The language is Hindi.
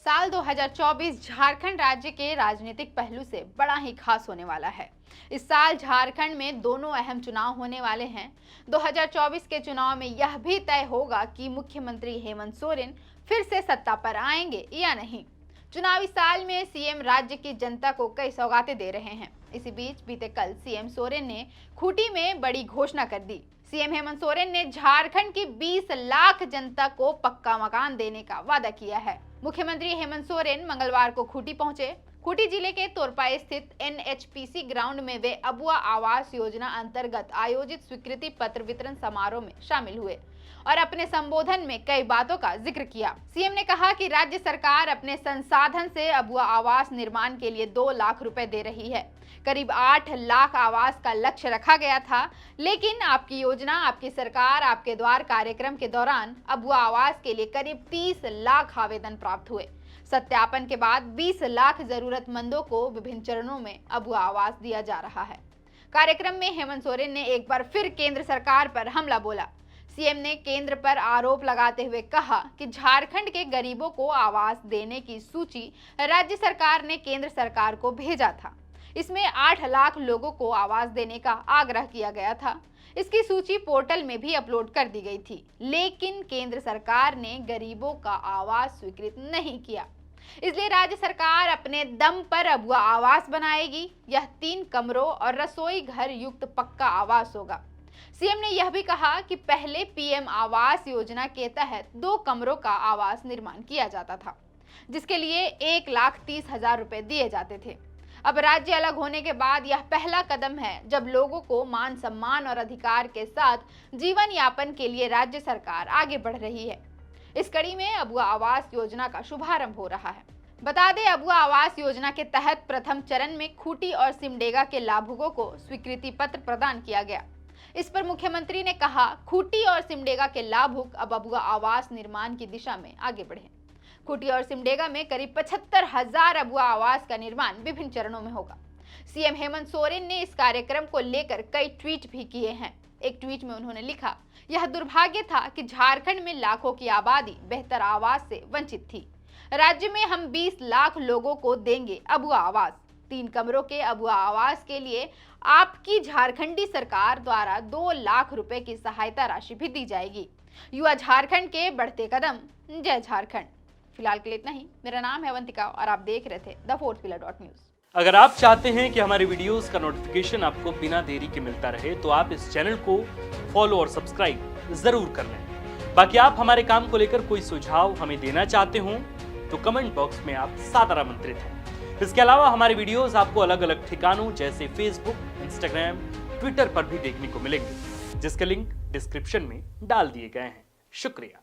साल 2024 झारखंड राज्य के राजनीतिक पहलू से बड़ा ही खास होने वाला है। इस साल झारखंड में दोनों अहम चुनाव होने वाले हैं। 2024 के चुनाव में यह भी तय होगा कि मुख्यमंत्री हेमंत सोरेन फिर से सत्ता पर आएंगे या नहीं। चुनावी साल में सीएम राज्य की जनता को कई सौगातें दे रहे हैं। इसी बीच बीते कल सीएम सोरेन ने खूंटी में बड़ी घोषणा कर दी। सीएम हेमंत सोरेन ने झारखंड की 20 लाख जनता को पक्का मकान देने का वादा किया है। मुख्यमंत्री हेमंत सोरेन मंगलवार को खूंटी पहुंचे। खूंटी जिले के तोरपाई स्थित एनएचपीसी ग्राउंड में वे अबुआ आवास योजना अंतर्गत आयोजित स्वीकृति पत्र वितरण समारोह में शामिल हुए और अपने संबोधन में कई बातों का जिक्र किया। सीएम ने कहा कि राज्य सरकार अपने संसाधन से अबुआ आवास निर्माण के लिए 2 लाख रुपए दे रही है। करीब 8 लाख आवास का लक्ष्य रखा गया था, लेकिन आपकी योजना, आपकी सरकार, आपके द्वार कार्यक्रम के दौरान अबुआ आवास के लिए करीब 30 लाख आवेदन प्राप्त हुए। सत्यापन के बाद 20 लाख जरूरतमंदों को विभिन्न चरणों में अबुआ आवास दिया जा रहा है। कार्यक्रम में हेमंत सोरेन ने एक बार फिर केंद्र सरकार पर हमला बोला। सीएम ने केंद्र पर आरोप लगाते हुए कहा कि झारखंड के गरीबों को आवास देने की सूची राज्य सरकार ने केंद्र सरकार को भेजा था। इसमें 8 लाख लोगों को आवास देने का आग्रह किया गया था। इसकी सूची पोर्टल में भी अपलोड कर दी गई थी, लेकिन केंद्र सरकार ने गरीबों का आवास स्वीकृत नहीं किया। इसलिए राज्य सरकार अपने दम पर अबुआ आवास बनाएगी। यह 3 कमरों और रसोई घर युक्त पक्का आवास होगा। सीएम ने यह भी कहा कि पहले पीएम आवास योजना के तहत 2 कमरों का आवास निर्माण किया जाता था, जिसके लिए 1,30,000 रुपए दिए जाते थे। अब राज्य अलग होने के बाद यह पहला कदम है जब लोगों को मान सम्मान और अधिकार के साथ जीवन यापन के लिए राज्य सरकार आगे बढ़ रही है। इस कड़ी में अबुआ आवास योजना का शुभारंभ हो रहा है। बता दें, अबुआ आवास योजना के तहत प्रथम चरण में खूंटी और सिमडेगा के लाभुकों को स्वीकृति पत्र प्रदान किया गया। इस पर मुख्यमंत्री ने कहा, खूंटी और सिमडेगा के लाभुक अब अबुआ आवास निर्माण की दिशा में आगे बढ़े। खूंटी और सिमडेगा में करीब 75,000 अबुआ आवास का निर्माण विभिन्न चरणों में होगा। सीएम हेमंत सोरेन ने इस कार्यक्रम को लेकर कई ट्वीट भी किए हैं। एक ट्वीट में उन्होंने लिखा, यह दुर्भाग्य था कि झारखंड में लाखों की आबादी बेहतर आवास से वंचित थी। राज्य में हम 20 लाख लोगों को देंगे अबुआ आवास। 3 कमरों के अबुआ आवास के लिए आपकी झारखंडी सरकार द्वारा 2 लाख रुपए की सहायता राशि भी दी जाएगी। युवा झारखंड के बढ़ते कदम। जय झारखंड। फिलहाल के लिए इतना ही। मेरा नाम है अवंतिका और आप देख रहे थे द फोर्थ पिलर .न्यूज। अगर आप चाहते हैं कि हमारे वीडियोस का नोटिफिकेशन आपको बिना देरी के मिलता रहे, तो आप इस चैनल को फॉलो और सब्सक्राइब जरूर कर लें। बाकी आप हमारे काम को लेकर कोई सुझाव हमें देना चाहते हो तो कमेंट बॉक्स में आप सादर आमंत्रित हैं। इसके अलावा हमारे वीडियोस आपको अलग अलग ठिकानों जैसे फेसबुक, इंस्टाग्राम, ट्विटर पर भी देखने को मिलेंगे, जिसके लिंक डिस्क्रिप्शन में डाल दिए गए हैं। शुक्रिया।